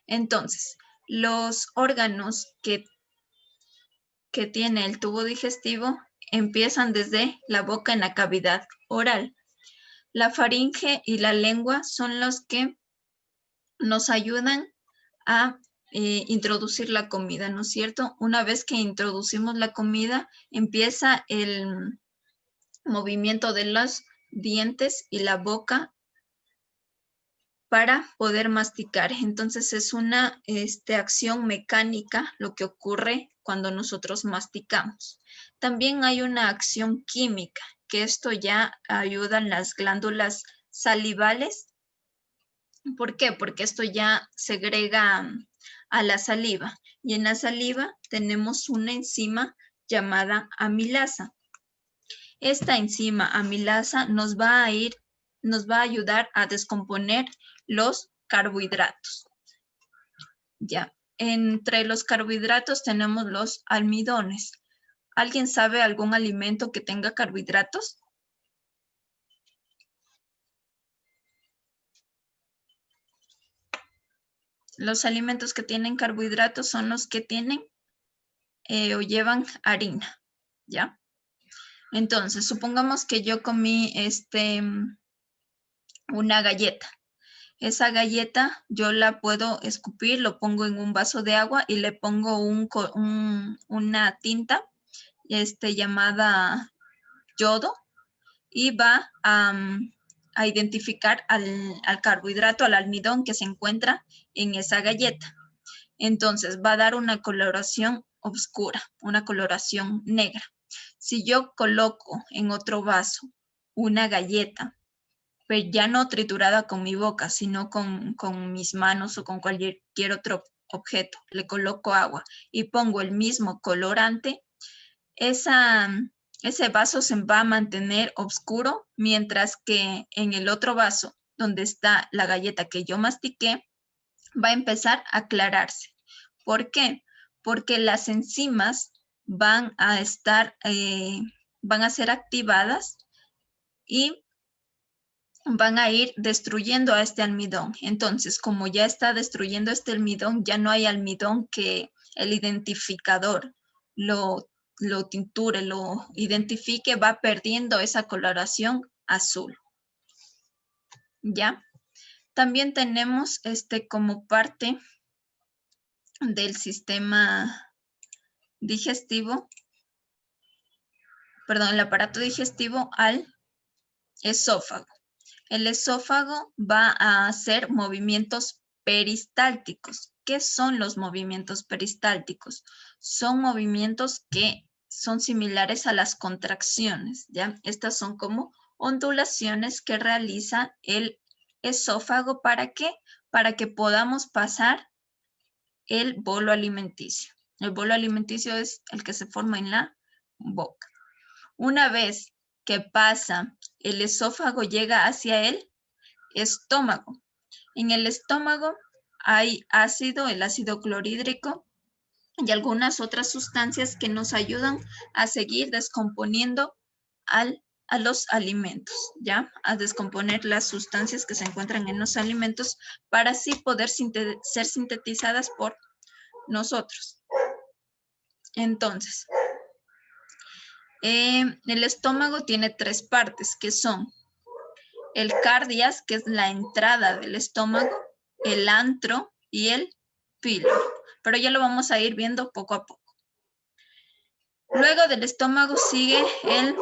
Entonces, los órganos que tiene el tubo digestivo empiezan desde la boca en la cavidad oral. La faringe y la lengua son los que nos ayudan a introducir la comida, ¿no es cierto? Una vez que introducimos la comida, empieza el movimiento de los dientes y la boca para poder masticar. Entonces es una acción mecánica lo que ocurre cuando nosotros masticamos. También hay una acción química, que esto ya ayuda en las glándulas salivales. ¿Por qué? Porque esto ya segrega a la saliva. Y en la saliva tenemos una enzima llamada amilasa. Esta enzima amilasa nos va a ayudar a descomponer los carbohidratos. Ya, entre los carbohidratos tenemos los almidones. ¿Alguien sabe algún alimento que tenga carbohidratos? Los alimentos que tienen carbohidratos son los que tienen o llevan harina, ¿ya? Entonces, supongamos que yo comí una galleta. Esa galleta yo la puedo escupir, lo pongo en un vaso de agua y le pongo una tinta llamada yodo y va a identificar al carbohidrato, al almidón que se encuentra en esa galleta. Entonces va a dar una coloración oscura, una coloración negra. Si yo coloco en otro vaso una galleta, pero ya no triturada con mi boca, sino con mis manos o con cualquier otro objeto, le coloco agua y pongo el mismo colorante, ese vaso se va a mantener oscuro, mientras que en el otro vaso, donde está la galleta que yo mastiqué, va a empezar a aclararse. ¿Por qué? Porque las enzimas van a ser activadas y van a ir destruyendo a este almidón. Entonces, como ya está destruyendo este almidón, ya no hay almidón que el identificador lo tinture, lo identifique, va perdiendo esa coloración azul. ¿Ya? También tenemos como parte del sistema digestivo, el aparato digestivo al esófago. El esófago va a hacer movimientos peristálticos. ¿Qué son los movimientos peristálticos? Son movimientos que son similares a las contracciones, ¿ya? Estas son como ondulaciones que realiza el esófago. ¿Para qué? Para que podamos pasar el bolo alimenticio. El bolo alimenticio es el que se forma en la boca. Una vez que pasa el esófago, llega hacia el estómago. En el estómago hay ácido, el ácido clorhídrico y algunas otras sustancias que nos ayudan a seguir descomponiendo a los alimentos, ¿ya? A descomponer las sustancias que se encuentran en los alimentos para así poder ser sintetizadas por nosotros. Entonces, el estómago tiene 3 partes, que son el cardias, que es la entrada del estómago, el antro y el píloro. Pero ya lo vamos a ir viendo poco a poco. Luego del estómago sigue el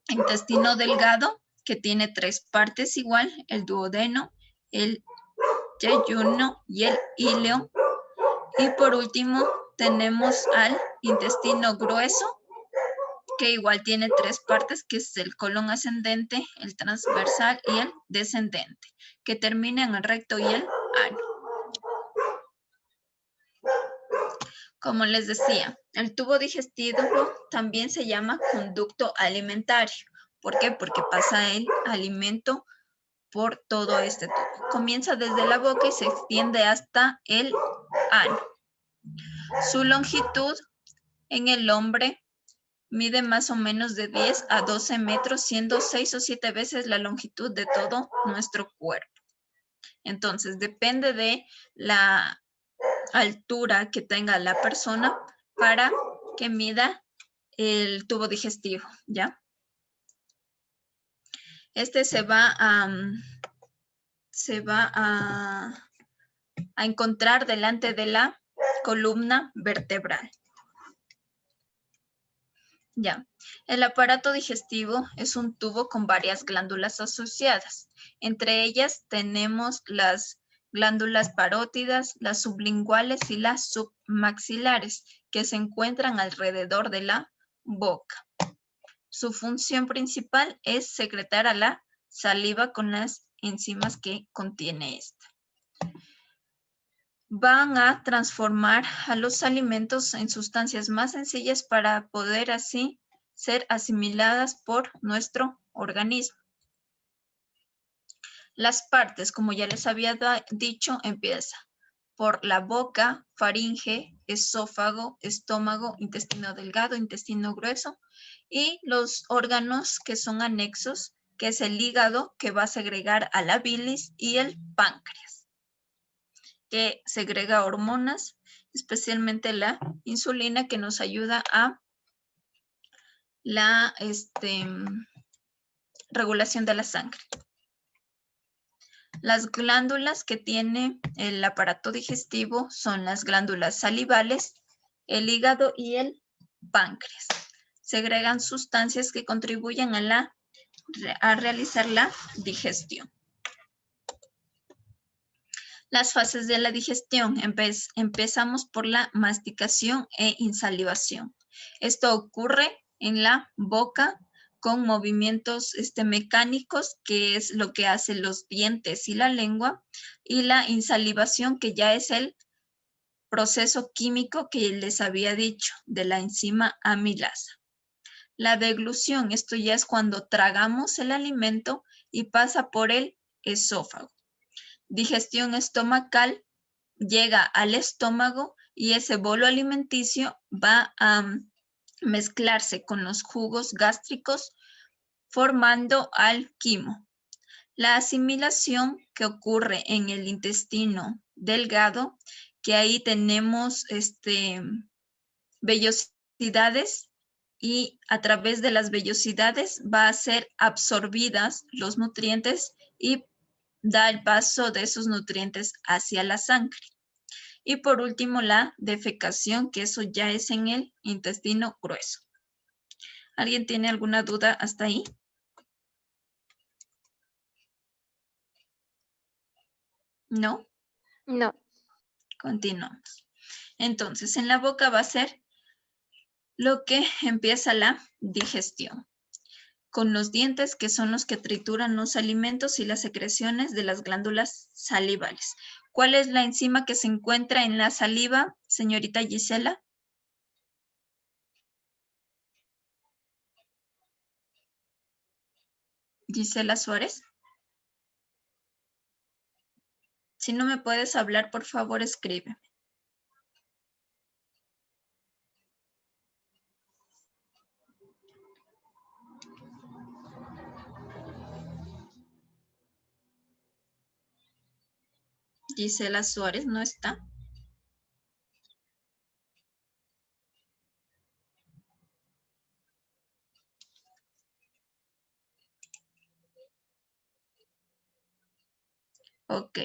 intestino delgado, que tiene 3 partes igual, el duodeno, el yeyuno y el íleo. Y por último tenemos al intestino grueso, que igual tiene 3 partes, que es el colon ascendente, el transversal y el descendente, que termina en el recto y el ano. Como les decía, el tubo digestivo también se llama conducto alimentario. ¿Por qué? Porque pasa el alimento por todo este tubo. Comienza desde la boca y se extiende hasta el ano. Su longitud en el hombre mide más o menos de 10 a 12 metros, siendo 6 o 7 veces la longitud de todo nuestro cuerpo. Entonces, depende de la altura que tenga la persona para que mida el tubo digestivo, ¿ya? Este se va a encontrar delante de la columna vertebral. Ya, el aparato digestivo es un tubo con varias glándulas asociadas. Entre ellas tenemos las glándulas parótidas, las sublinguales y las submaxilares, que se encuentran alrededor de la boca. Su función principal es secretar a la saliva con las enzimas que contiene esta. Van a transformar a los alimentos en sustancias más sencillas para poder así ser asimiladas por nuestro organismo. Las partes, como ya les había dicho, empieza por la boca, faringe, esófago, estómago, intestino delgado, intestino grueso y los órganos que son anexos, que es el hígado que va a segregar a la bilis y el páncreas, que segrega hormonas, especialmente la insulina, que nos ayuda a la regulación de la sangre. Las glándulas que tiene el aparato digestivo son las glándulas salivales, el hígado y el páncreas. Segregan sustancias que contribuyen a realizar la digestión. Las fases de la digestión. Empezamos por la masticación e insalivación. Esto ocurre en la boca con movimientos mecánicos, que es lo que hacen los dientes y la lengua, y la insalivación, que ya es el proceso químico que les había dicho, de la enzima amilasa. La deglución, esto ya es cuando tragamos el alimento y pasa por el esófago. Digestión estomacal, llega al estómago y ese bolo alimenticio va a mezclarse con los jugos gástricos formando al quimo. La asimilación, que ocurre en el intestino delgado, que ahí tenemos vellosidades, y a través de las vellosidades va a ser absorbidas los nutrientes y da el paso de esos nutrientes hacia la sangre. Y por último, la defecación, que eso ya es en el intestino grueso. ¿Alguien tiene alguna duda hasta ahí? ¿No? No. Continuamos. Entonces, en la boca va a ser lo que empieza la digestión, con los dientes, que son los que trituran los alimentos, y las secreciones de las glándulas salivales. ¿Cuál es la enzima que se encuentra en la saliva, señorita Gisela? Gisela Suárez. Si no me puedes hablar, por favor, escribe. Gisela Suárez no está. Ok.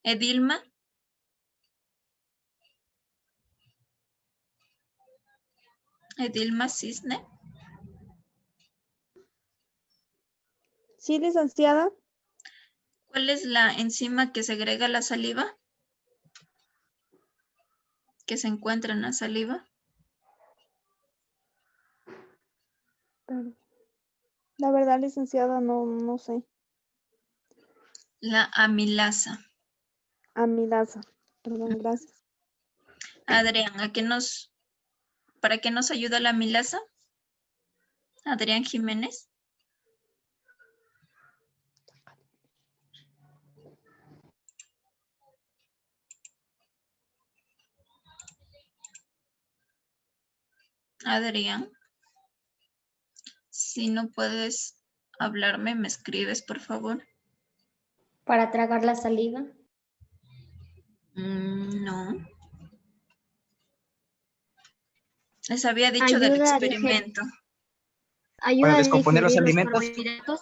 Edilma. Edilma Cisne. Sí, licenciada. ¿Cuál es la enzima que segrega la saliva? Que se encuentra en la saliva. La verdad, licenciada, no sé. La amilasa. Amilasa. Perdón, gracias. Adrián, ¿para qué nos ayuda la amilasa? Adrián Jiménez. Adrián, si no puedes hablarme, me escribes, por favor. Para tragar la saliva. No. Les había dicho del Ayuda a experimento. Ayuda a descomponer los digerir los alimentos. carbohidratos.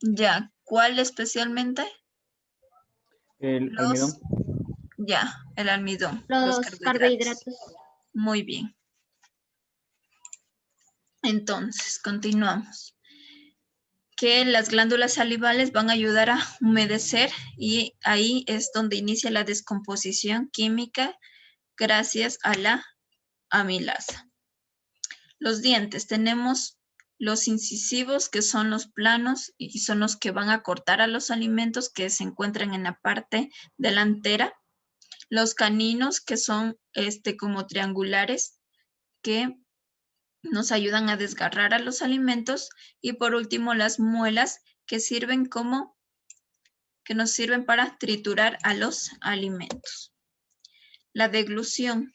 Ya, ¿cuál especialmente? El almidón. Ya, el almidón. Los carbohidratos. Muy bien. Entonces, continuamos. Que las glándulas salivales van a ayudar a humedecer y ahí es donde inicia la descomposición química gracias a la amilasa. Los dientes, tenemos los incisivos que son los planos y son los que van a cortar a los alimentos que se encuentran en la parte delantera. Los caninos que son como triangulares que nos ayudan a desgarrar a los alimentos y por último las muelas que nos sirven para triturar a los alimentos. La deglución.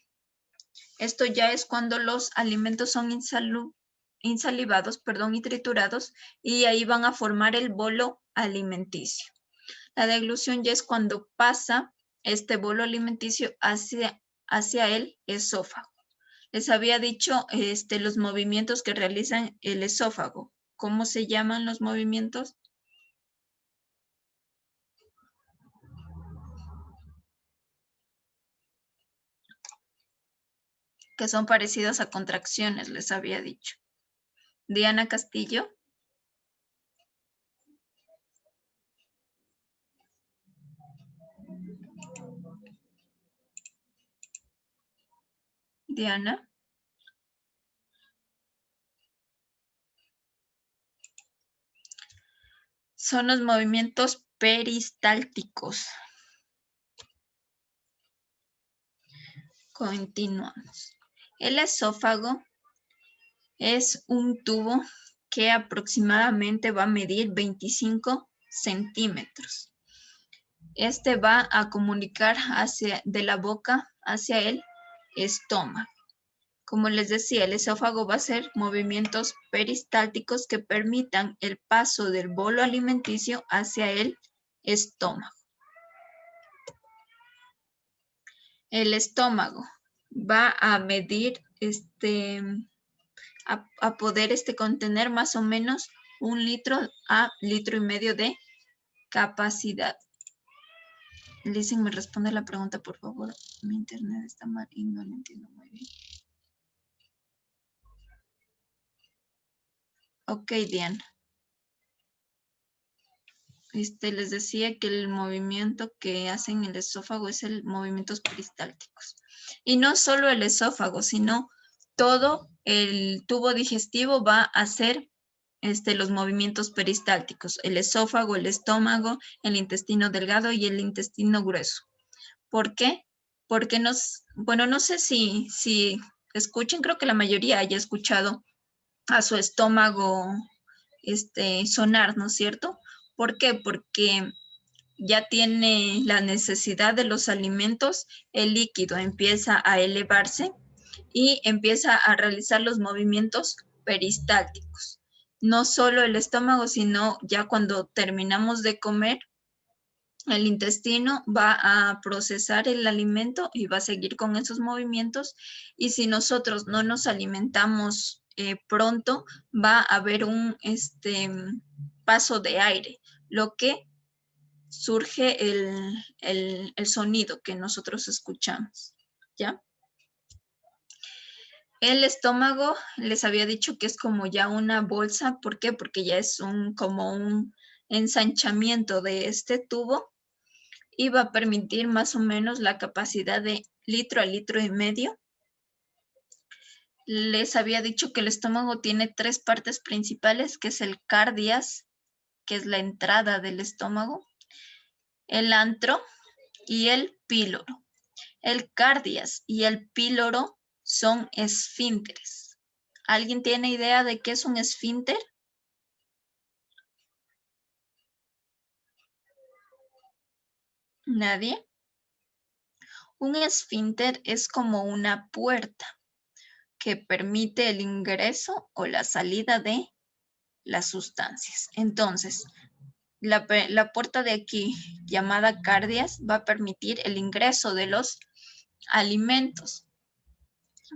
Esto ya es cuando los alimentos son insalivados, y triturados y ahí van a formar el bolo alimenticio. La deglución ya es cuando pasa este bolo alimenticio hacia el esófago. Les había dicho los movimientos que realizan el esófago. ¿Cómo se llaman los movimientos? Que son parecidos a contracciones, les había dicho. Diana Castillo. Diana. Son los movimientos peristálticos. Continuamos. El esófago es un tubo que aproximadamente va a medir 25 centímetros. Este va a comunicar de la boca hacia el estómago. Como les decía, el esófago va a hacer movimientos peristálticos que permitan el paso del bolo alimenticio hacia el estómago. El estómago va a medir, a poder contener más o menos 1 litro a 1,5 litros de capacidad. Listen, me responde la pregunta, por favor. Mi internet está mal y no lo entiendo muy bien. Ok, Diana. Les decía que el movimiento que hacen el esófago es el movimientos peristálticos. Y no solo el esófago, sino todo el tubo digestivo va a hacer los movimientos peristálticos. El esófago, el estómago, el intestino delgado y el intestino grueso. ¿Por qué? Porque no sé si escuchen, creo que la mayoría haya escuchado a su estómago sonar, ¿no es cierto? ¿Por qué? Porque ya tiene la necesidad de los alimentos, el líquido empieza a elevarse y empieza a realizar los movimientos peristálticos. No solo el estómago, sino ya cuando terminamos de comer, el intestino va a procesar el alimento y va a seguir con esos movimientos. Y si nosotros no nos alimentamos pronto, va a haber un paso de aire, lo que surge el sonido que nosotros escuchamos, ¿ya? El estómago, les había dicho que es como ya una bolsa. ¿Por qué? Porque ya es como un ensanchamiento de este tubo y va a permitir más o menos la capacidad de 1 litro a 1,5 litros. Les había dicho que el estómago tiene 3 partes principales, que es el cardias, que es la entrada del estómago, el antro y el píloro. El cardias y el píloro son esfínteres. ¿Alguien tiene idea de qué es un esfínter? ¿Nadie? Un esfínter es como una puerta que permite el ingreso o la salida de las sustancias. Entonces, la puerta de aquí, llamada cardias, va a permitir el ingreso de los alimentos.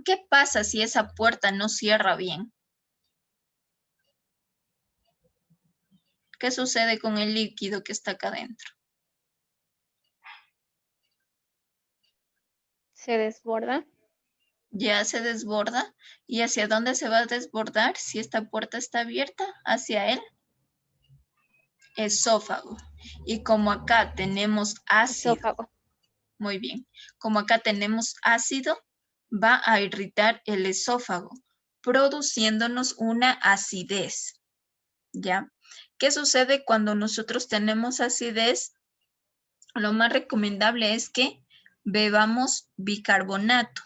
¿Qué pasa si esa puerta no cierra bien? ¿Qué sucede con el líquido que está acá adentro? Se desborda. Ya se desborda. ¿Y hacia dónde se va a desbordar si esta puerta está abierta? Hacia el esófago. Y como acá tenemos ácido, Esófago. muy bien, como acá tenemos ácido, va a irritar el esófago, produciéndonos una acidez, ¿ya? ¿Qué sucede cuando nosotros tenemos acidez? Lo más recomendable es que bebamos bicarbonato.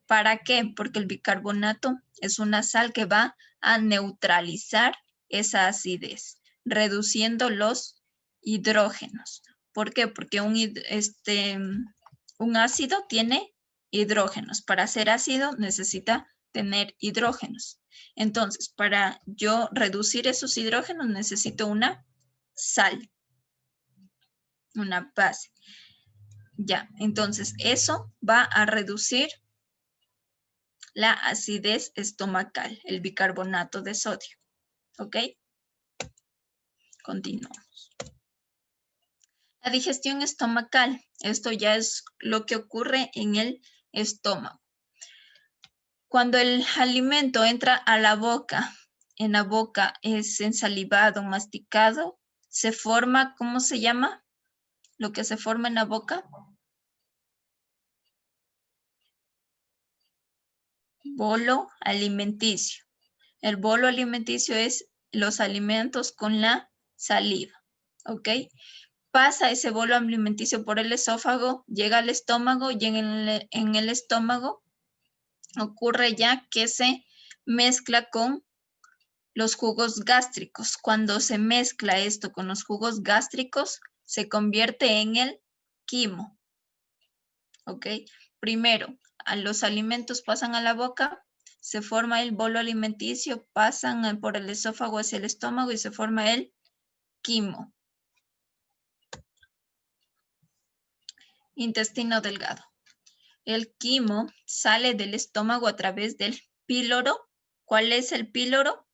¿Para qué? Porque el bicarbonato es una sal que va a neutralizar esa acidez, reduciendo los hidrógenos. ¿Por qué? Porque un ácido tiene hidrógenos. Para ser ácido necesita tener hidrógenos. Entonces, para yo reducir esos hidrógenos necesito una sal, una base. Ya, entonces eso va a reducir la acidez estomacal, el bicarbonato de sodio. ¿Ok? Continuamos. La digestión estomacal. Esto ya es lo que ocurre en el estómago. Cuando el alimento entra a la boca, en la boca es ensalivado, masticado, se forma, ¿cómo se llama? Lo que se forma en la boca. Bolo alimenticio. El bolo alimenticio es los alimentos con la saliva, ¿ok? Pasa ese bolo alimenticio por el esófago, llega al estómago y en el estómago ocurre ya que se mezcla con los jugos gástricos. Cuando se mezcla esto con los jugos gástricos, se convierte en el quimo, ¿ok? Primero, los alimentos pasan a la boca, se forma el bolo alimenticio, pasan por el esófago hacia el estómago y se forma el quimo. Intestino delgado. El quimo sale del estómago a través del píloro. ¿Cuál es el píloro?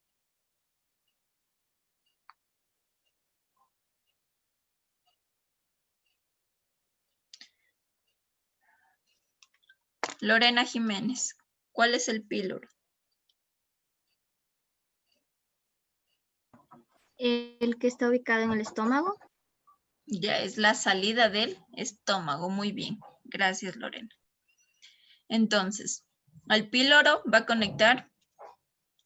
Lorena Jiménez. ¿Cuál es el píloro? El que está ubicado en el estómago. Ya es la salida del estómago. Muy bien. Gracias, Lorena. Entonces, el píloro va a conectar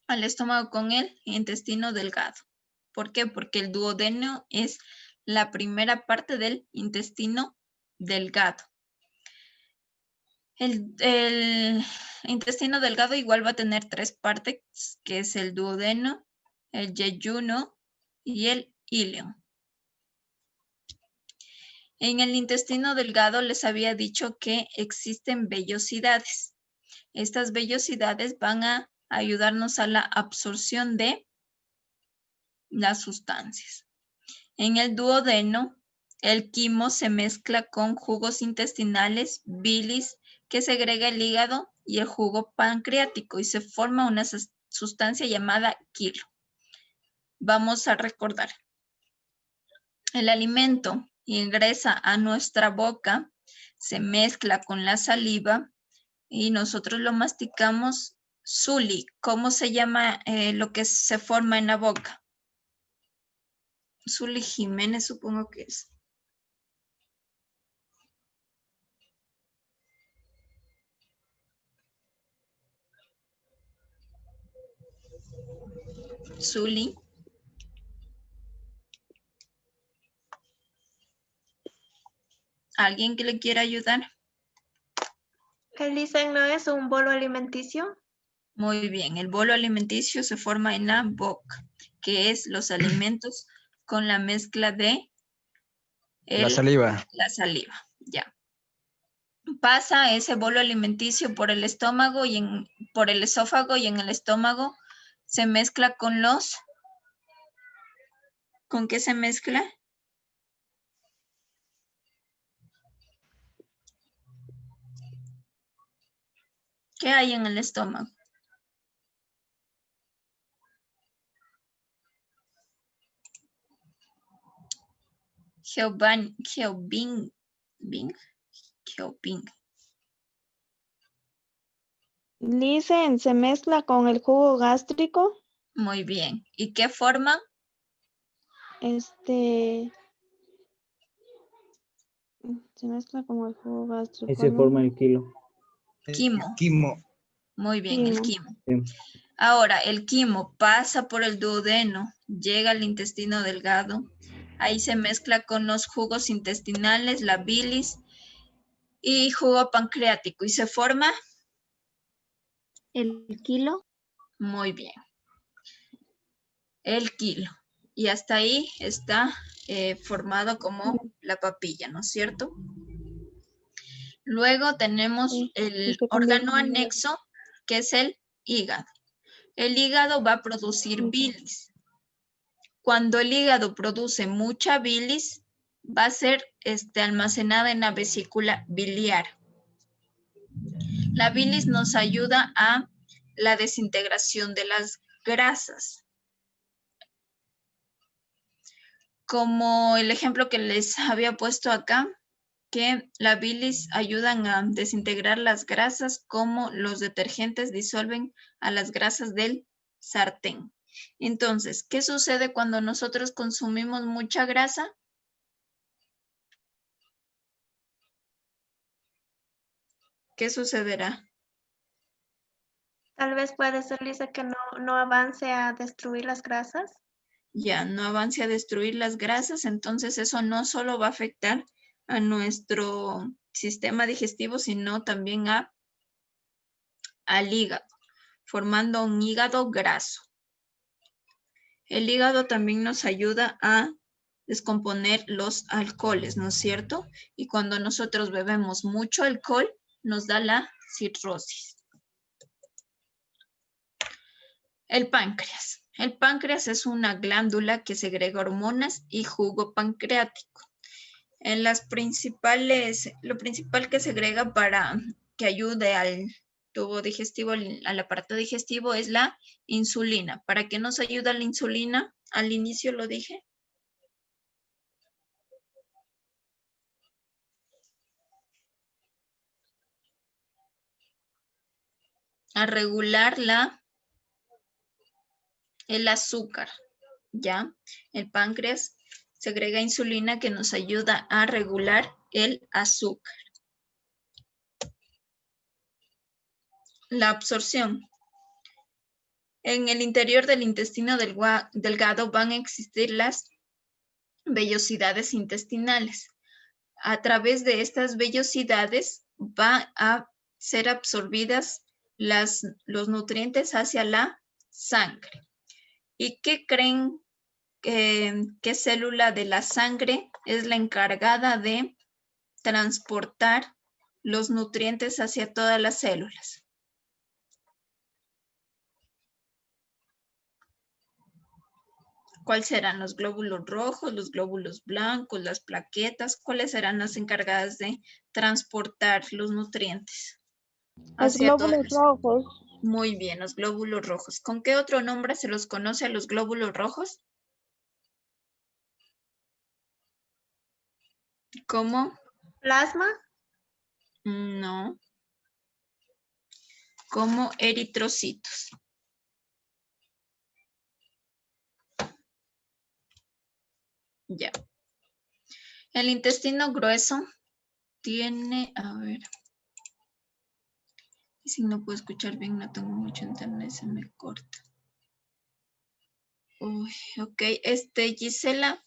al estómago con el intestino delgado. ¿Por qué? Porque el duodeno es la primera parte del intestino delgado. El intestino delgado igual va a tener tres partes, que es el duodeno, el yeyuno y el ileo. En el intestino delgado les había dicho que existen vellosidades. Estas vellosidades van a ayudarnos a la absorción de las sustancias. En el duodeno, el quimo se mezcla con jugos intestinales, bilis, que segrega el hígado y el jugo pancreático y se forma una sustancia llamada quilo. Vamos a recordar. El alimento ingresa a nuestra boca, se mezcla con la saliva y nosotros lo masticamos. Zuli, ¿cómo se llama lo que se forma en la boca? Zuli Jiménez, supongo que es. Zuli. ¿Alguien que le quiera ayudar? ¿El dicen no es un bolo alimenticio? Muy bien, el bolo alimenticio se forma en la boca, que es los alimentos con la mezcla de La saliva. La saliva, ya. Pasa ese bolo alimenticio por el estómago por el esófago y en el estómago se mezcla con los... ¿Con qué se mezcla? ¿Qué hay en el estómago? Geobing. Dicen, se mezcla con el jugo gástrico. Muy bien. ¿Y qué forma? Se mezcla con el jugo gástrico. Ahí se ¿no? forma el kilo. Quimo. Quimo. Muy bien, el Quimo. quimo. Sí. Ahora, el quimo pasa por el duodeno, llega al intestino delgado. Ahí se mezcla con los jugos intestinales, la bilis y jugo pancreático. ¿Y se forma? El kilo. Muy bien. El kilo. Y hasta ahí está formado como la papilla, ¿no es cierto? Luego tenemos Sí, el se convierte órgano en hígado. anexo, que es el hígado. El hígado va a producir bilis. Cuando el hígado produce mucha bilis, va a ser almacenada en la vesícula biliar. La bilis nos ayuda a la desintegración de las grasas. Como el ejemplo que les había puesto acá, que la bilis ayudan a desintegrar las grasas como los detergentes disuelven a las grasas del sartén. Entonces, ¿qué sucede cuando nosotros consumimos mucha grasa? ¿Qué sucederá? Tal vez puede ser, Lisa, que no avance a destruir las grasas. Ya no avance a destruir las grasas, entonces eso no solo va a afectar a nuestro sistema digestivo, sino también al hígado, formando un hígado graso. El hígado también nos ayuda a descomponer los alcoholes, ¿no es cierto? Y cuando nosotros bebemos mucho alcohol, nos da la cirrosis. El páncreas. El páncreas es una glándula que segrega hormonas y jugo pancreático. Lo principal que segrega para que ayude al tubo digestivo, al aparato digestivo, es la insulina. ¿Para qué nos ayuda la insulina? Al inicio lo dije. A regular el azúcar, ¿ya? El páncreas segrega insulina que nos ayuda a regular el azúcar. La absorción. En el interior del intestino delgado van a existir las vellosidades intestinales. A través de estas vellosidades va a ser absorbidas los nutrientes hacia la sangre. ¿Y qué creen qué célula de la sangre es la encargada de transportar los nutrientes hacia todas las células? ¿Cuáles serán los glóbulos rojos, los glóbulos blancos, las plaquetas? ¿Cuáles serán las encargadas de transportar los nutrientes Los hacia todas glóbulos las... rojos. Muy bien, los glóbulos rojos. ¿Con qué otro nombre se los conoce a los glóbulos rojos? ¿Cómo? Plasma. No. Como eritrocitos. Ya. El intestino grueso tiene, a ver, y si no puedo escuchar bien, no tengo mucho internet, se me corta. Uy, ok, Gisela,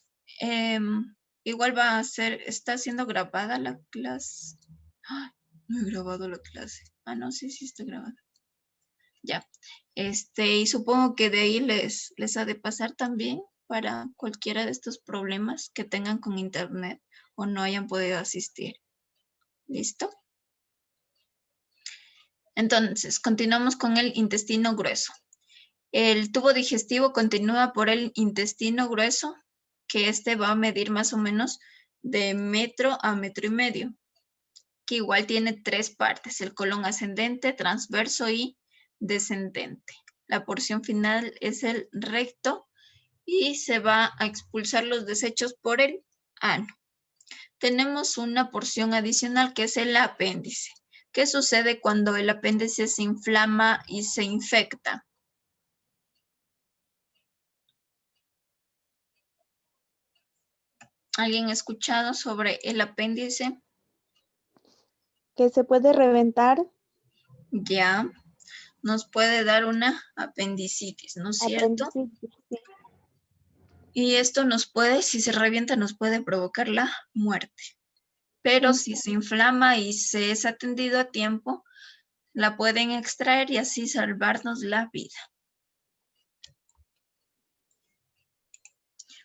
igual va a ser, está siendo grabada la clase. Ay, no he grabado la clase. Ah, no, sí está grabada. Ya, y supongo que de ahí les ha de pasar también para cualquiera de estos problemas que tengan con internet o no hayan podido asistir. ¿Listo? Entonces, continuamos con el intestino grueso. El tubo digestivo continúa por el intestino grueso, que este va a medir más o menos de metro a metro y medio, que igual tiene 3 partes, el colon ascendente, transverso y descendente. La porción final es el recto y se va a expulsar los desechos por el ano. Tenemos una porción adicional que es el apéndice. ¿Qué sucede cuando el apéndice se inflama y se infecta? ¿Alguien ha escuchado sobre el apéndice? Que se puede reventar. Ya, nos puede dar una apendicitis, ¿no es cierto? Apendicitis, sí. Y esto nos puede, si se revienta, nos puede provocar la muerte. Pero si se inflama y se es atendido a tiempo, la pueden extraer y así salvarnos la vida.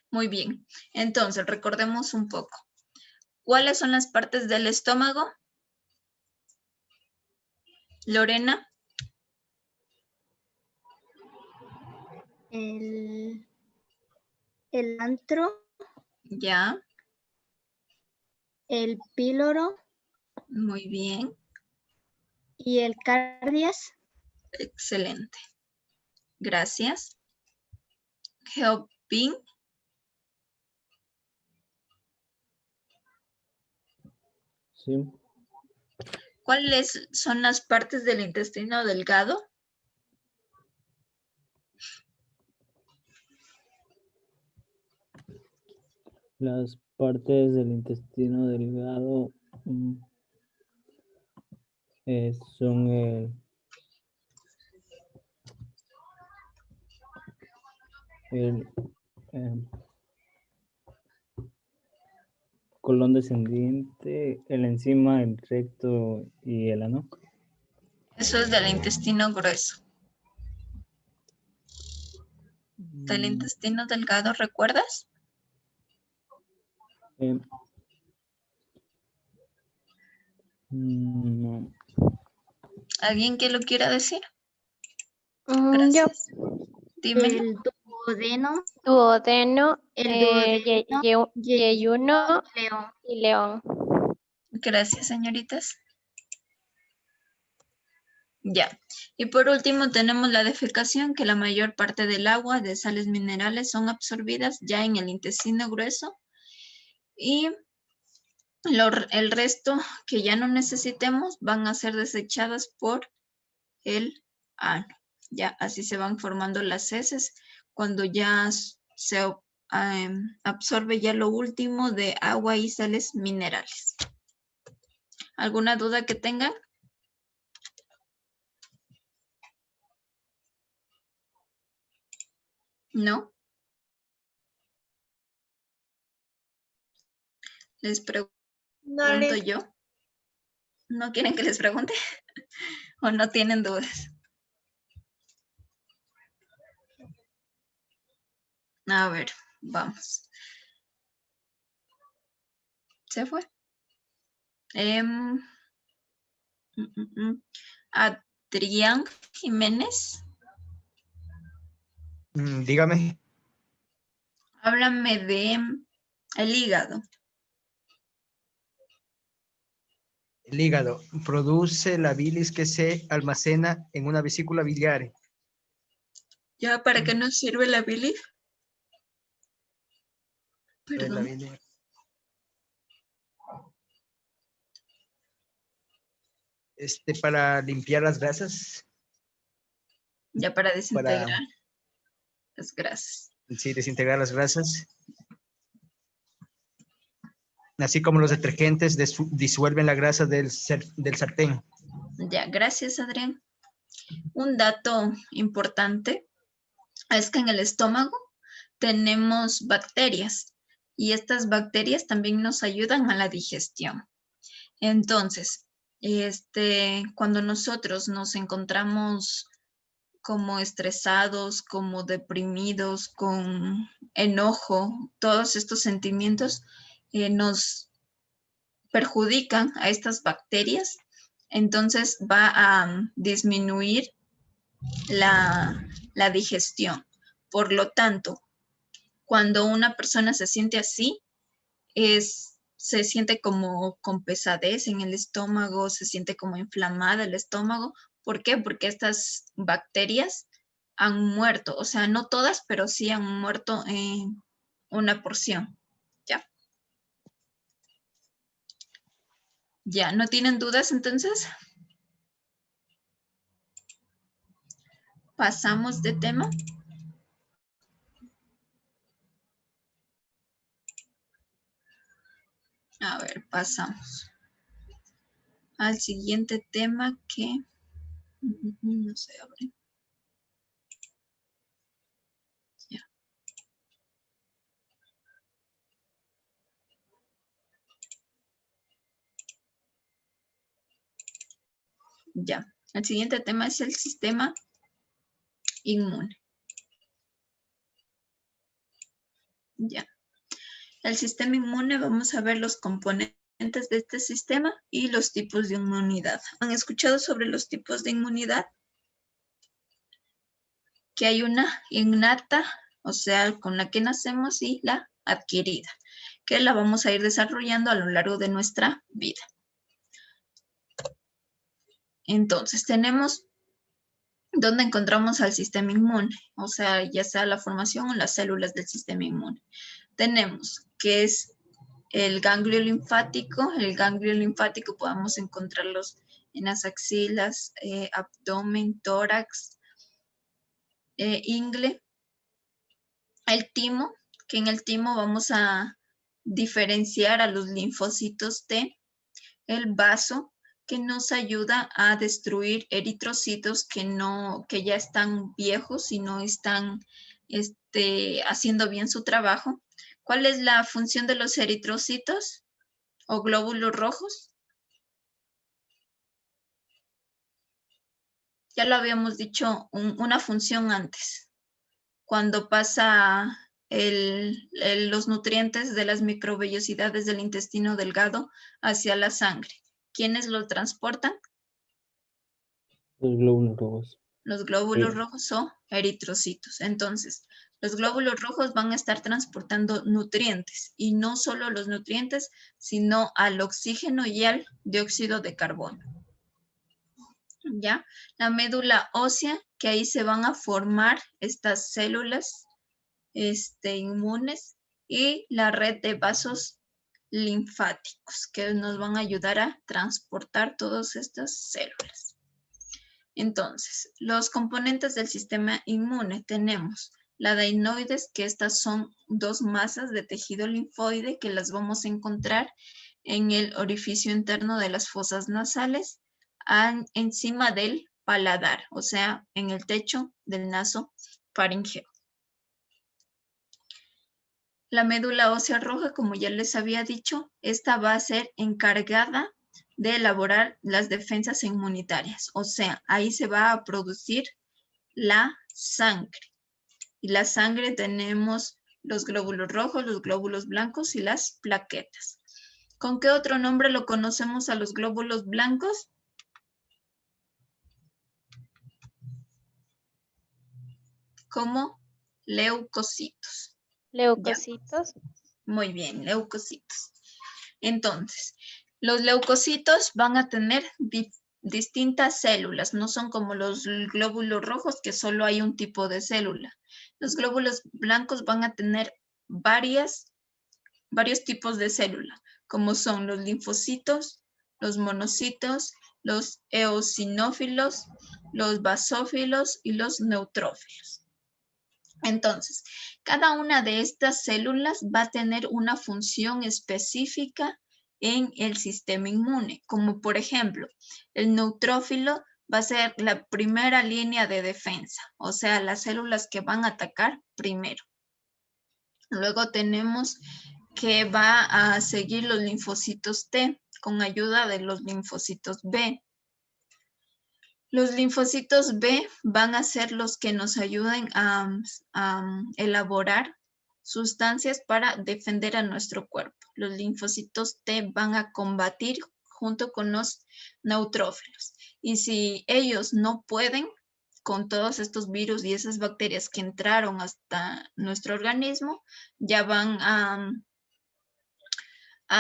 Muy bien, entonces recordemos un poco. ¿Cuáles son las partes del estómago? Lorena. El antro, Ya, el píloro muy bien, y el cardias. excelente. Gracias. Geoping. Sí. ¿Cuáles son las partes del intestino delgado? Las partes del intestino delgado son el colon descendiente, el enzima, el recto y el ano. Eso es del intestino grueso. Del intestino delgado, ¿recuerdas? No. ¿Alguien que lo quiera decir? Yo, Gracias. Dímelo. el duodeno, Duodeno, el duodeno, yeyuno león. y león. Gracias, señoritas. Ya. Y por último tenemos la defecación, que la mayor parte del agua de sales minerales son absorbidas ya en el intestino grueso. Y el resto que ya no necesitemos van a ser desechadas por el ano. Ya así se van formando las heces cuando ya se absorbe ya lo último de agua y sales minerales. ¿Alguna duda que tengan? ¿No? Les pregunto No les yo. ¿No quieren que les pregunte? ¿O no tienen dudas? A ver, vamos. ¿Se fue? Adrián Jiménez, Dígame. háblame de el hígado. El hígado produce la bilis que se almacena en una vesícula biliar. ¿Ya para qué nos sirve la bilis? La Perdón. bilis. Para limpiar las grasas. Ya para desintegrar Para, las grasas. sí, desintegrar las grasas. Así como los detergentes disuelven la grasa del sartén. Ya, gracias, Adrián. Un dato importante es que en el estómago tenemos bacterias y estas bacterias también nos ayudan a la digestión. Entonces, cuando nosotros nos encontramos como estresados, como deprimidos, con enojo, todos estos sentimientos nos perjudican a estas bacterias, entonces va a disminuir la digestión. Por lo tanto, cuando una persona se siente así, se siente como con pesadez en el estómago, se siente como inflamada el estómago. ¿Por qué? Porque estas bacterias han muerto, o sea, no todas, pero sí han muerto en una porción. ¿Ya? ¿Ya? ¿No tienen dudas entonces? Pasamos de tema. A ver, pasamos al siguiente tema que no se abre. Ya. Ya. El siguiente tema es el sistema inmune. Ya. El sistema inmune, vamos a ver los componentes de este sistema y los tipos de inmunidad. ¿Han escuchado sobre los tipos de inmunidad? Que hay una innata, o sea, con la que nacemos, y la adquirida, que la vamos a ir desarrollando a lo largo de nuestra vida. Entonces, tenemos ¿dónde encontramos al sistema inmune? O sea, ya sea la formación o las células del sistema inmune. Tenemos que es el ganglio linfático. El ganglio linfático podemos encontrarlos en las axilas, abdomen, tórax, ingle. El timo, que en el timo vamos a diferenciar a los linfocitos T. El vaso, que nos ayuda a destruir eritrocitos que ya están viejos y no están haciendo bien su trabajo. ¿Cuál es la función de los eritrocitos o glóbulos rojos? Ya lo habíamos dicho, una función antes. Cuando pasa los nutrientes de las microvellosidades del intestino delgado hacia la sangre. ¿Quiénes lo transportan? Los glóbulos rojos. Los glóbulos rojos o eritrocitos. Entonces, los glóbulos rojos van a estar transportando nutrientes, y no solo los nutrientes, sino al oxígeno y al dióxido de carbono. ¿Ya? La médula ósea, que ahí se van a formar estas células inmunes, y la red de vasos linfáticos, que nos van a ayudar a transportar todas estas células. Entonces, los componentes del sistema inmune tenemos la adenoides, que estas son dos masas de tejido linfoide que las vamos a encontrar en el orificio interno de las fosas nasales, encima del paladar, o sea, en el techo del naso faríngeo. La médula ósea roja, como ya les había dicho, esta va a ser encargada de elaborar las defensas inmunitarias. O sea, ahí se va a producir la sangre. Y la sangre tenemos los glóbulos rojos, los glóbulos blancos y las plaquetas. ¿Con qué otro nombre lo conocemos a los glóbulos blancos? Como leucocitos. Leucocitos. Ya. Muy bien, leucocitos. Entonces, los leucocitos van a tener distintas células, no son como los glóbulos rojos, que solo hay un tipo de célula. Los glóbulos blancos van a tener varios tipos de célula, como son los linfocitos, los monocitos, los eosinófilos, los basófilos y los neutrófilos. Entonces, cada una de estas células va a tener una función específica en el sistema inmune, como por ejemplo, el neutrófilo va a ser la primera línea de defensa, o sea, las células que van a atacar primero. Luego tenemos que va a seguir los linfocitos T con ayuda de los linfocitos B. Los linfocitos B van a ser los que nos ayuden a elaborar sustancias para defender a nuestro cuerpo. Los linfocitos T van a combatir junto con los neutrófilos. Y si ellos no pueden, con todos estos virus y esas bacterias que entraron hasta nuestro organismo, ya van a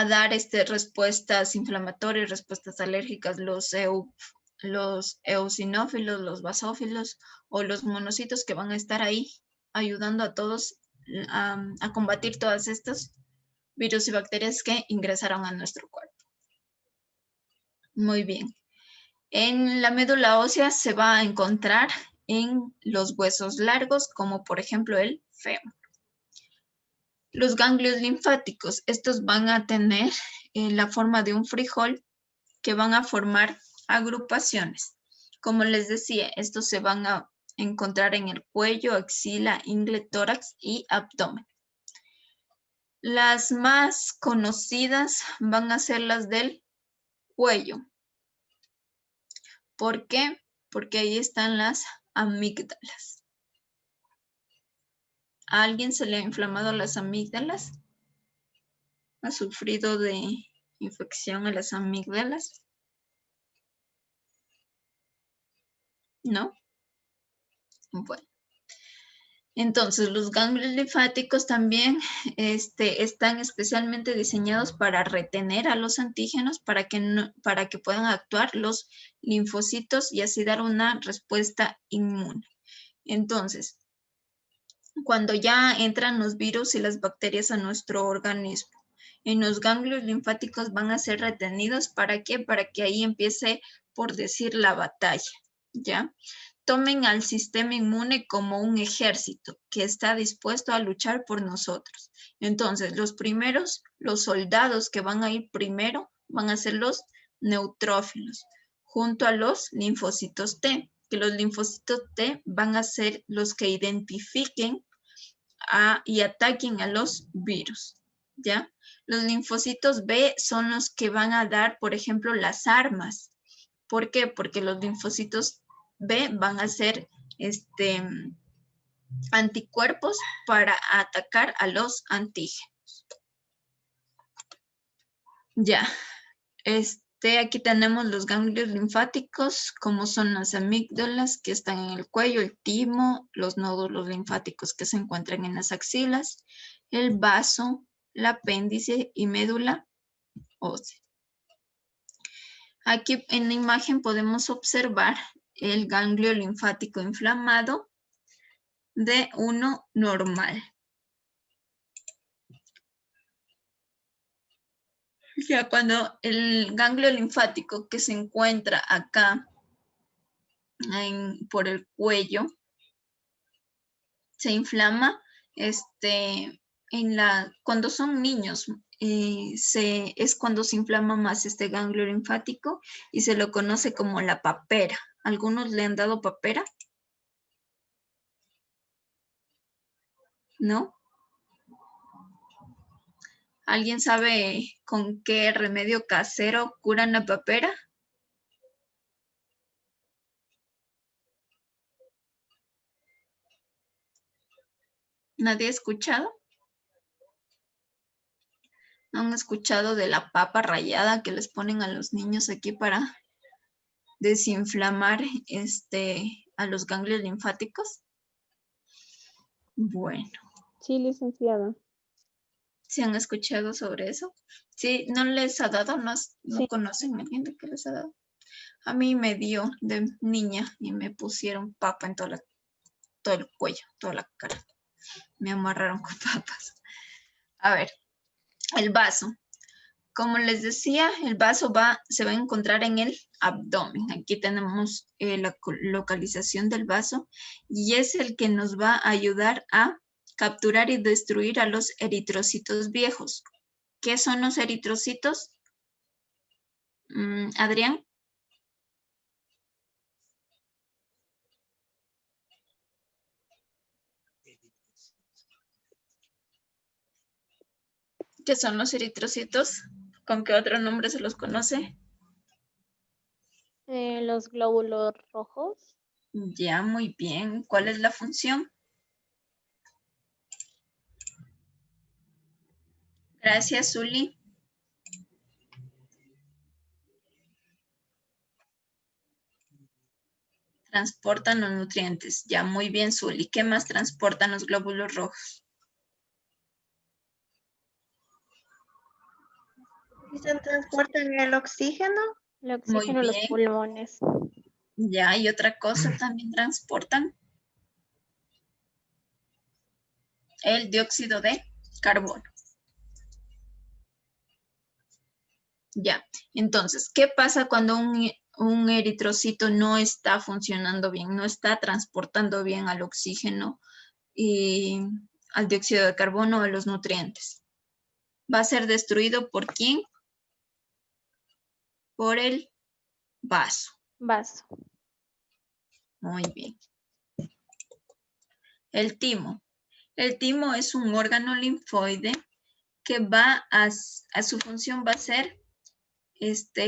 dar respuestas inflamatorias, respuestas alérgicas, los eosinófilos, los basófilos o los monocitos que van a estar ahí ayudando a todos a combatir todas estas virus y bacterias que ingresaron a nuestro cuerpo. Muy bien. En la médula ósea se va a encontrar en los huesos largos, como por ejemplo el fémur. Los ganglios linfáticos, estos van a tener la forma de un frijol que van a formar agrupaciones. Como les decía, estos se van a encontrar en el cuello, axila, ingle, tórax y abdomen. Las más conocidas van a ser las del cuello. ¿Por qué? Porque ahí están las amígdalas. ¿A alguien se le ha inflamado las amígdalas? ¿Ha sufrido de infección a las amígdalas? ¿No? Bueno. Entonces, los ganglios linfáticos también están especialmente diseñados para retener a los antígenos para que puedan actuar los linfocitos y así dar una respuesta inmune. Entonces, cuando ya entran los virus y las bacterias a nuestro organismo, en los ganglios linfáticos van a ser retenidos. ¿Para qué? Para que ahí empiece, por decir, la batalla, ¿ya? Tomen al sistema inmune como un ejército que está dispuesto a luchar por nosotros. Entonces, los soldados que van a ir primero van a ser los neutrófilos, junto a los linfocitos T, que los linfocitos T van a ser los que identifiquen y ataquen a los virus, ¿ya? Los linfocitos B son los que van a dar, por ejemplo, las armas. ¿Por qué? Porque los linfocitos B van a ser anticuerpos para atacar a los antígenos. Ya, aquí tenemos los ganglios linfáticos, como son las amígdalas que están en el cuello, el timo, los nódulos linfáticos que se encuentran en las axilas, el vaso, el apéndice y médula ósea. Aquí en la imagen podemos observar el ganglio linfático inflamado de uno normal. Ya cuando el ganglio linfático que se encuentra acá por el cuello se inflama, cuando son niños es cuando se inflama más este ganglio linfático y se lo conoce como la papera. ¿Algunos le han dado papera? ¿No? ¿Alguien sabe con qué remedio casero curan la papera? ¿Nadie ha escuchado? ¿No han escuchado de la papa rallada que les ponen a los niños aquí para desinflamar a los ganglios linfáticos? Bueno. Sí, licenciada. ¿Sí han escuchado sobre eso? ¿Sí? ¿No les ha dado? ¿No Sí. conocen a alguien de qué les ha dado? A mí me dio de niña y me pusieron papa en todo el cuello, toda la cara. Me amarraron con papas. A ver, el vaso. Como les decía, el vaso se va a encontrar en el abdomen. Aquí tenemos la localización del vaso y es el que nos va a ayudar a capturar y destruir a los eritrocitos viejos. ¿Qué son los eritrocitos? Adrián. ¿Qué son los eritrocitos? ¿Con qué otro nombre se los conoce? Los glóbulos rojos. Ya, muy bien. ¿Cuál es la función? Gracias, Zuli. Transportan los nutrientes. Ya, muy bien, Zuli. ¿Qué más transportan los glóbulos rojos? Dicen transportan el oxígeno. El oxígeno en los bien. pulmones. Ya, y otra cosa también transportan. El dióxido de carbono. Ya, entonces, ¿qué pasa cuando un eritrocito no está funcionando bien, no está transportando bien al oxígeno y al dióxido de carbono o a los nutrientes? Va a ser destruido ¿por quién? Por el vaso. Vaso. Muy bien. El timo. El timo es un órgano linfoide que va a su función va a ser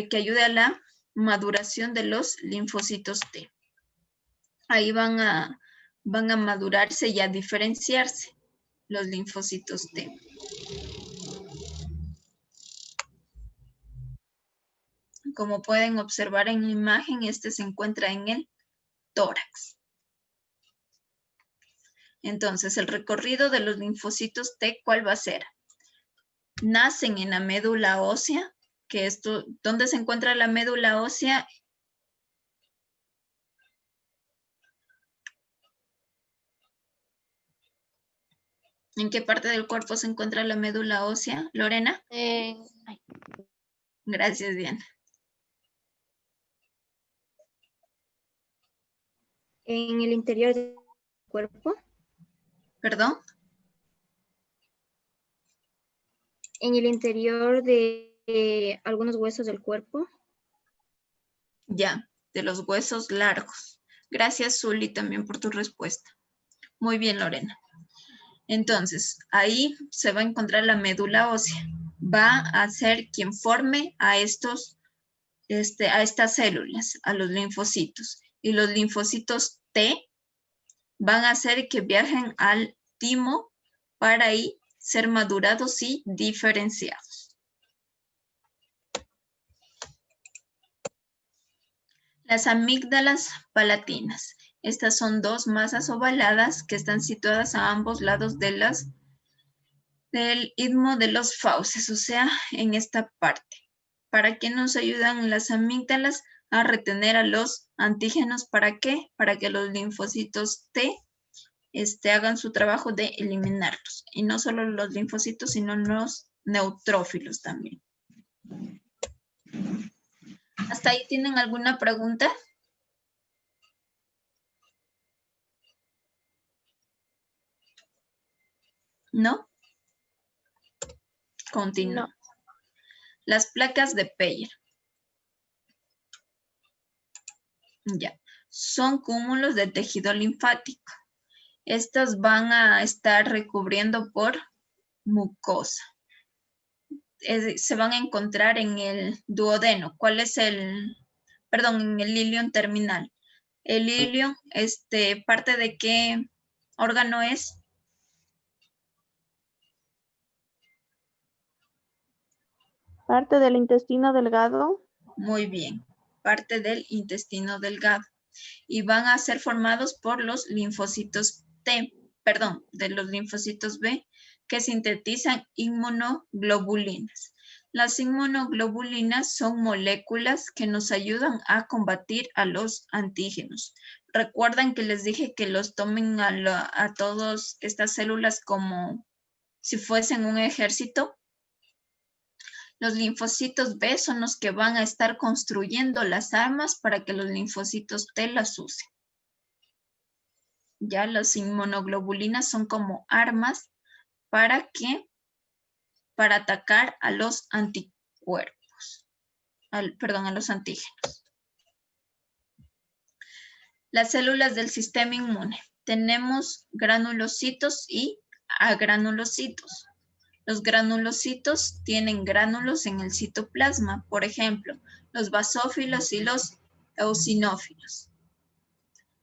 que ayude a la maduración de los linfocitos T. Ahí van a madurarse y a diferenciarse los linfocitos T. Como pueden observar en la imagen, este se encuentra en el tórax. Entonces, el recorrido de los linfocitos T, ¿cuál va a ser? Nacen en la médula ósea, que esto, ¿dónde se encuentra la médula ósea? ¿En qué parte del cuerpo se encuentra la médula ósea, Lorena? Ay, Gracias, Diana. En el interior del cuerpo. ¿Perdón? En el interior de algunos huesos del cuerpo. Ya, de los huesos largos. Gracias, Zuli, también por tu respuesta. Muy bien, Lorena. Entonces, ahí se va a encontrar la médula ósea. Va a ser quien forme a estas células, a los linfocitos. Y los linfocitos T van a hacer que viajen al timo para ahí ser madurados y diferenciados. Las amígdalas palatinas. Estas son dos masas ovaladas que están situadas a ambos lados del istmo de los fauces, o sea, en esta parte. ¿Para qué nos ayudan las amígdalas? A retener a los antígenos. ¿Para qué? Para que los linfocitos T hagan su trabajo de eliminarlos. Y no solo los linfocitos, sino los neutrófilos también. ¿Hasta ahí tienen alguna pregunta? ¿No? Continúo. no. Las placas de Peyer. Ya. Son cúmulos de tejido linfático. Estas van a estar recubriendo por mucosa. Se van a encontrar en el duodeno. ¿Cuál es perdón, en el ilion terminal? El ilion, ¿parte de qué órgano es? Parte del intestino delgado. Muy bien, parte del intestino delgado. Y van a ser formados por los linfocitos de los linfocitos B, que sintetizan inmunoglobulinas. Las inmunoglobulinas son moléculas que nos ayudan a combatir a los antígenos. ¿Recuerdan que les dije que los tomen a todas estas células como si fuesen un ejército? Los linfocitos B son los que van a estar construyendo las armas para que los linfocitos T las usen. Ya las inmunoglobulinas son como armas para atacar a los anticuerpos, a los antígenos. Las células del sistema inmune. Tenemos granulocitos y agranulocitos. Los granulocitos tienen gránulos en el citoplasma, por ejemplo, los basófilos y los eosinófilos.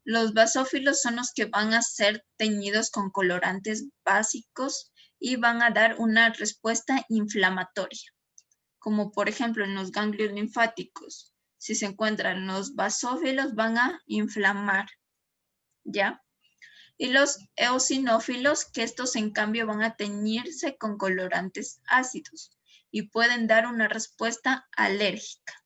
Los basófilos son los que van a ser teñidos con colorantes básicos y van a dar una respuesta inflamatoria, como por ejemplo en los ganglios linfáticos. si se encuentran los basófilos, van a inflamar, ¿ya? Y los eosinófilos, que estos en cambio van a teñirse con colorantes ácidos y pueden dar una respuesta alérgica.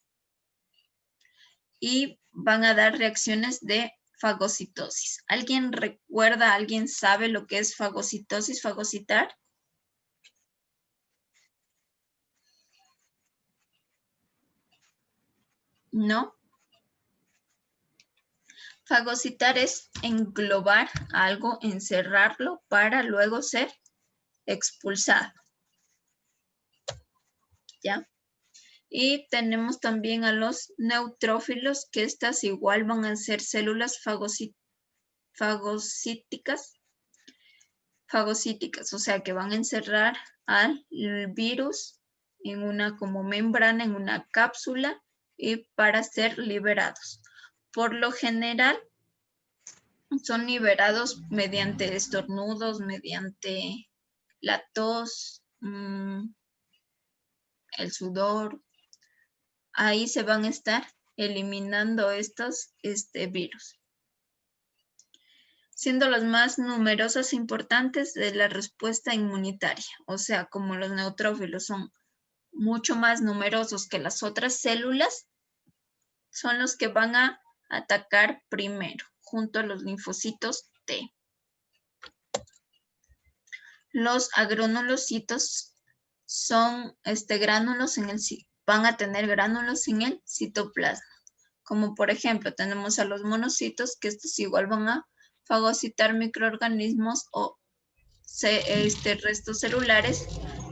Y van a dar reacciones de fagocitosis. ¿Alguien recuerda, alguien sabe lo que es fagocitosis, fagocitar? ¿No? Fagocitar es englobar algo, encerrarlo para luego ser expulsado. ¿Ya? Y tenemos también a los neutrófilos, que estas igual van a ser células fagocíticas, o sea que van a encerrar al virus en una como membrana, en una cápsula, y para ser liberados. Por lo general, son liberados mediante estornudos, mediante la tos, el sudor. Ahí se van a estar eliminando estos virus, siendo las más numerosas e importantes de la respuesta inmunitaria. O sea, como los neutrófilos son mucho más numerosos que las otras células, son los que van a atacar primero, junto a los linfocitos T. Los agranulocitos son gránulos van a tener gránulos en el citoplasma. Como por ejemplo, tenemos a los monocitos, que estos igual van a fagocitar microorganismos o restos celulares.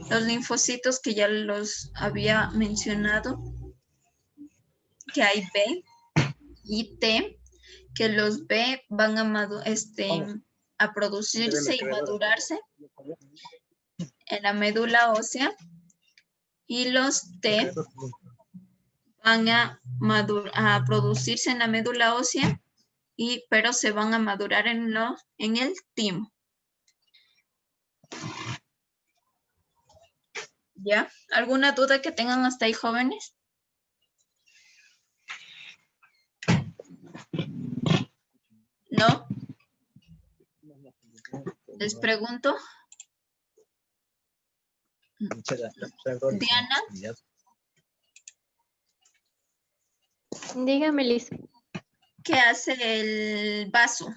Los linfocitos, que ya los había mencionado, que hay B y T, que los B van a producirse y madurarse en la médula ósea, y los T van a producirse en la médula ósea, pero se van a madurar en el timo. ¿Ya? ¿Alguna duda que tengan hasta ahí, jóvenes? ¿No? Les pregunto. Diana. Dígame, Liz. ¿Qué hace el vaso?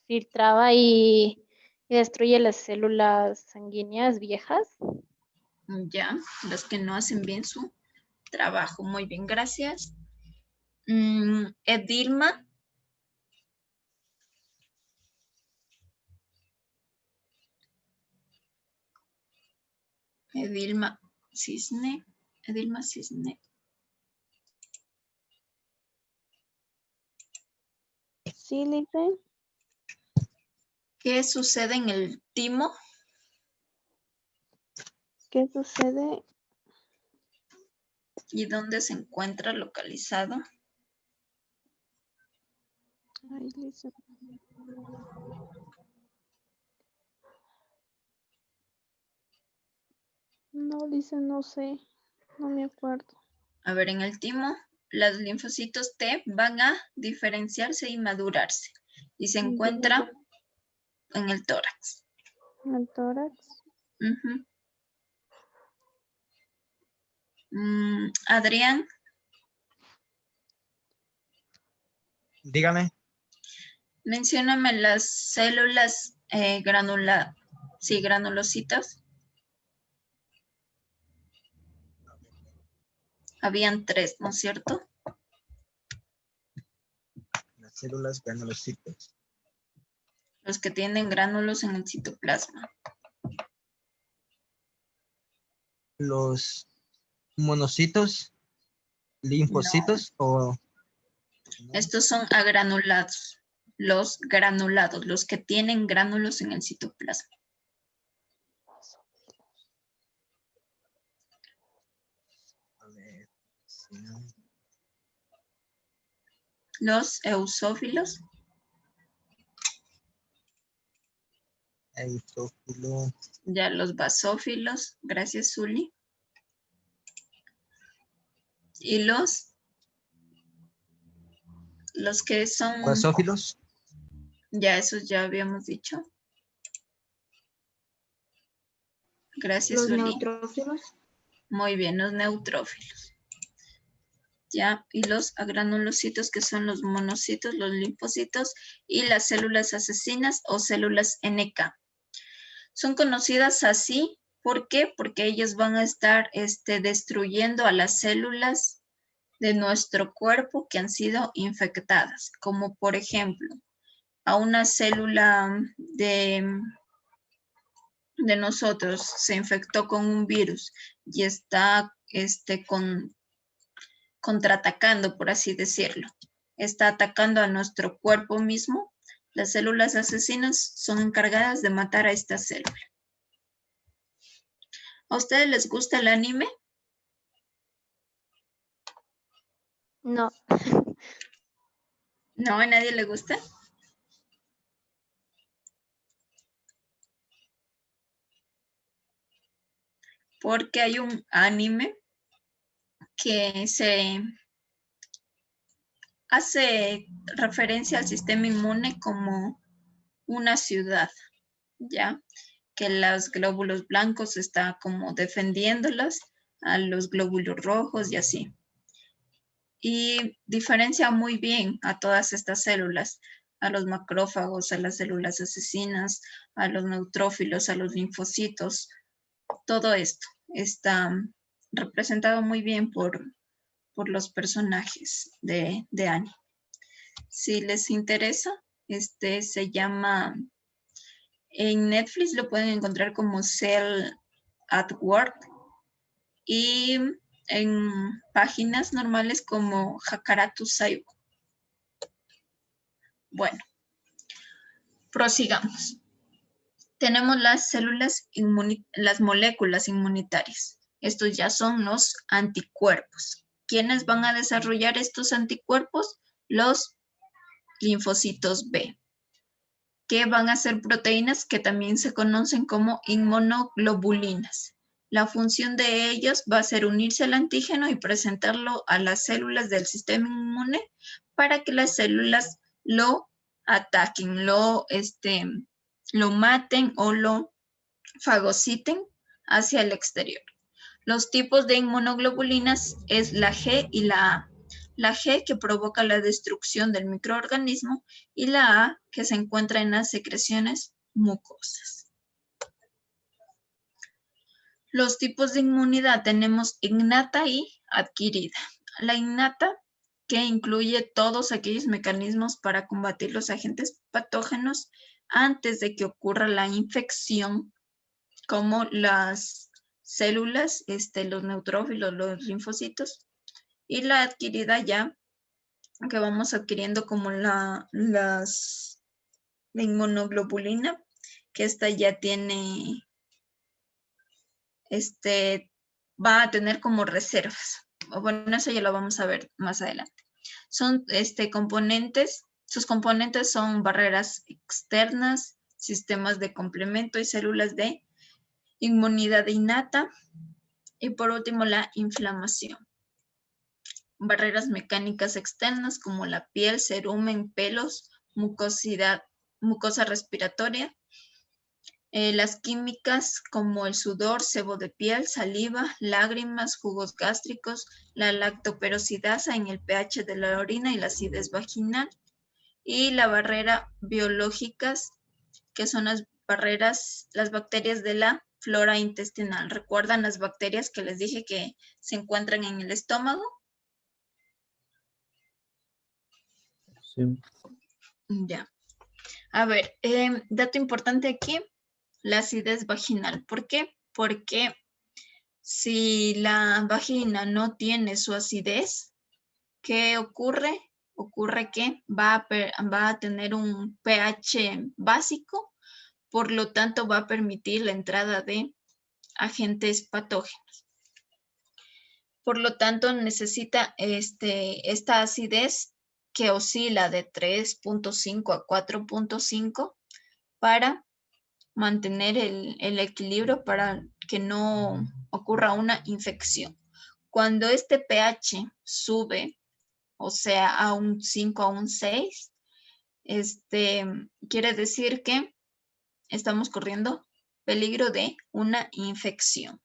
Filtraba y destruye las células sanguíneas viejas. Ya, las que no hacen bien su trabajo. Muy bien, gracias. Edilma. Edilma Cisne. Sí, Lice. ¿Qué sucede en el timo? ¿Qué sucede? ¿Y dónde se encuentra localizado? Ay, Lice. No, Lice, no sé. No me acuerdo. A ver, en el timo, los linfocitos T van a diferenciarse y madurarse. Y se encuentra en el tórax. ¿En el tórax? Adrián. Dígame. Mencióname las células granulocitas. Habían 3, ¿no es cierto? Las células granulocitos. Los que tienen gránulos en el citoplasma. Los monocitos, linfocitos o... Estos son agranulados. Los granulados, los que tienen gránulos en el citoplasma. A ver, si no. Los eosófilos. Eutrófilo. Ya los basófilos. Gracias, Zuli. Y los que son... Basófilos. Ya, esos ya habíamos dicho. Gracias, Los Zuli. neutrófilos. Muy bien, los neutrófilos. Ya, y los agranulocitos, que son los monocitos, los linfocitos y las células asesinas o células NK. Son conocidas así, ¿por qué? Porque ellos van a estar destruyendo a las células de nuestro cuerpo que han sido infectadas, como por ejemplo, a una célula de nosotros se infectó con un virus y está contraatacando, por así decirlo. Está atacando a nuestro cuerpo mismo. Las células asesinas son encargadas de matar a esta célula. ¿A ustedes les gusta el anime? No, ¿No? ¿A nadie le gusta? Porque hay un anime que se hace referencia al sistema inmune como una ciudad, ¿ya? Que los glóbulos blancos está como defendiéndolas a los glóbulos rojos y así. Y diferencia muy bien a todas estas células, a los macrófagos, a las células asesinas, a los neutrófilos, a los linfocitos. Todo esto está representado muy bien por los personajes de anime. Si les interesa, se llama, en Netflix lo pueden encontrar como Cell at Work y en páginas normales como Hakaratu Saibo. Bueno, prosigamos. Tenemos las células, las moléculas inmunitarias. Estos ya son los anticuerpos. ¿Quiénes van a desarrollar estos anticuerpos? Los linfocitos B, que van a ser proteínas que también se conocen como inmunoglobulinas. La función de ellas va a ser unirse al antígeno y presentarlo a las células del sistema inmune para que las células lo ataquen, lo maten o lo fagociten hacia el exterior. Los tipos de inmunoglobulinas es la G y la A. La G, que provoca la destrucción del microorganismo, y la A, que se encuentra en las secreciones mucosas. Los tipos de inmunidad tenemos innata y adquirida. La innata, que incluye todos aquellos mecanismos para combatir los agentes patógenos antes de que ocurra la infección, como las células, los neutrófilos, los linfocitos, y la adquirida ya, que vamos adquiriendo como la inmunoglobulina, que esta ya tiene, va a tener como reservas. Bueno, eso ya lo vamos a ver más adelante. Son componentes, sus componentes son barreras externas, sistemas de complemento y células de inmunidad innata. Y por último, la inflamación. Barreras mecánicas externas como la piel, cerumen, pelos, mucosa respiratoria. Las químicas como el sudor, sebo de piel, saliva, lágrimas, jugos gástricos, la lactoperoxidasa en el pH de la orina y la acidez vaginal. Y la barrera biológicas, que son las bacterias de la flora intestinal. ¿Recuerdan las bacterias que les dije que se encuentran en el estómago? Sí. Ya. A ver, dato importante aquí, la acidez vaginal. ¿Por qué? Porque si la vagina no tiene su acidez, ¿qué ocurre? Ocurre que va a tener un pH básico, por lo tanto va a permitir la entrada de agentes patógenos. Por lo tanto, necesita esta acidez que oscila de 3.5 a 4.5 para mantener el equilibrio para que no ocurra una infección. Cuando este pH sube, o sea, a un 5, a un 6, quiere decir que estamos corriendo peligro de una infección.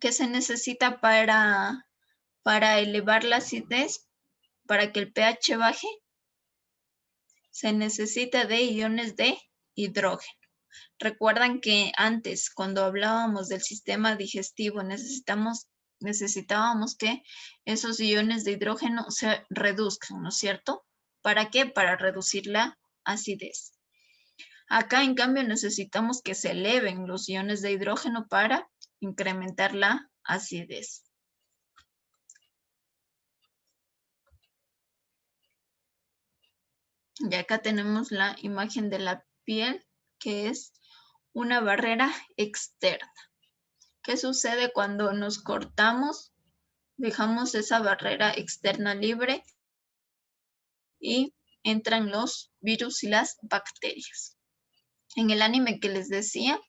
¿Qué se necesita para elevar la acidez? Para que el pH baje, se necesita de iones de hidrógeno. Recuerdan que antes, cuando hablábamos del sistema digestivo, necesitábamos que esos iones de hidrógeno se reduzcan, ¿no es cierto? ¿Para qué? Para reducir la acidez. Acá, en cambio, necesitamos que se eleven los iones de hidrógeno para incrementar la acidez. Y acá tenemos la imagen de la piel, que es una barrera externa. ¿Qué sucede cuando nos cortamos? Dejamos esa barrera externa libre y entran los virus y las bacterias. En el anime que les decía,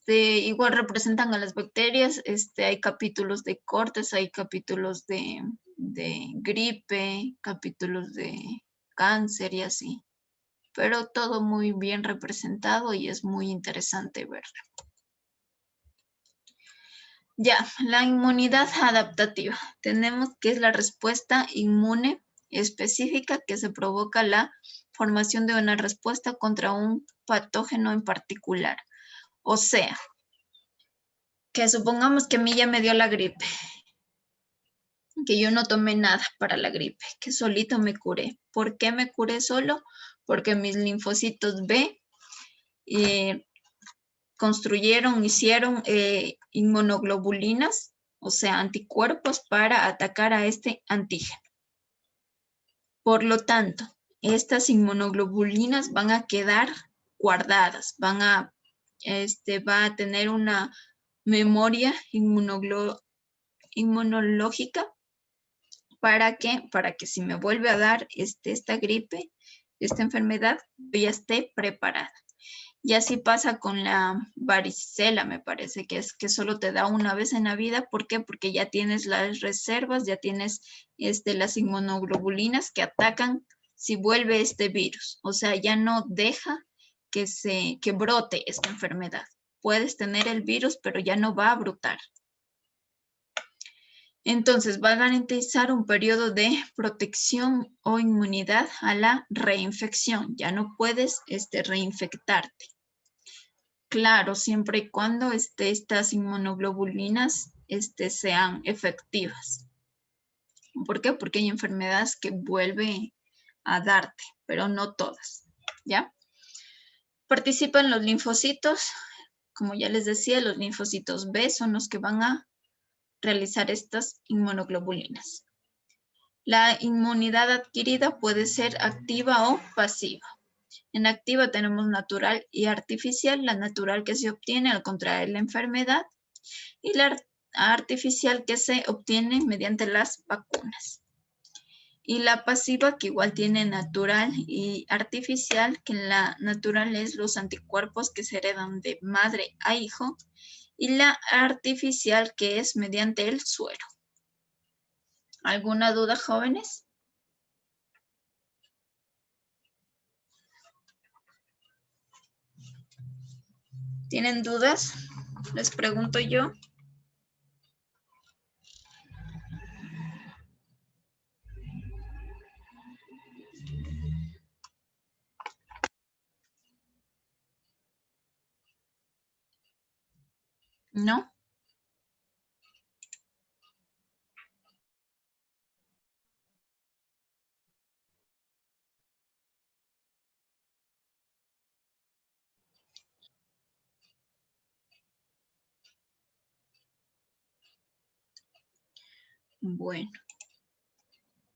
igual representan a las bacterias. Hay capítulos de cortes, hay capítulos de gripe, capítulos de cáncer y así. Pero todo muy bien representado y es muy interesante verlo. Ya, la inmunidad adaptativa. Tenemos que es la respuesta inmune específica que se provoca la formación de una respuesta contra un patógeno en particular. O sea, que supongamos que a mí ya me dio la gripe, que yo no tomé nada para la gripe, que solito me curé. ¿Por qué me curé solo? Porque mis linfocitos B hicieron inmunoglobulinas, o sea, anticuerpos para atacar a este antígeno. Por lo tanto, estas inmunoglobulinas van a quedar guardadas, va a tener una memoria inmunológica. ¿Para qué? Para que si me vuelve a dar esta gripe, esta enfermedad, yo ya esté preparada. Y así pasa con la varicela, me parece que es que solo te da una vez en la vida. ¿Por qué? Porque ya tienes las reservas, ya tienes las inmunoglobulinas que atacan si vuelve este virus. O sea, ya no deja que brote esta enfermedad. Puedes tener el virus, pero ya no va a brotar. Entonces, va a garantizar un periodo de protección o inmunidad a la reinfección. Ya no puedes reinfectarte. Claro, siempre y cuando estas inmunoglobulinas sean efectivas. ¿Por qué? Porque hay enfermedades que vuelven a darte, pero no todas, ¿ya? Participan los linfocitos. Como ya les decía, los linfocitos B son los que van a realizar estas inmunoglobulinas. La inmunidad adquirida puede ser activa o pasiva. En activa tenemos natural y artificial. La natural que se obtiene al contraer la enfermedad y la artificial que se obtiene mediante las vacunas. Y la pasiva que igual tiene natural y artificial, que la natural es los anticuerpos que se heredan de madre a hijo y la artificial que es mediante el suero. ¿Alguna duda, jóvenes? ¿Tienen dudas? Les pregunto yo. ¿No? Bueno,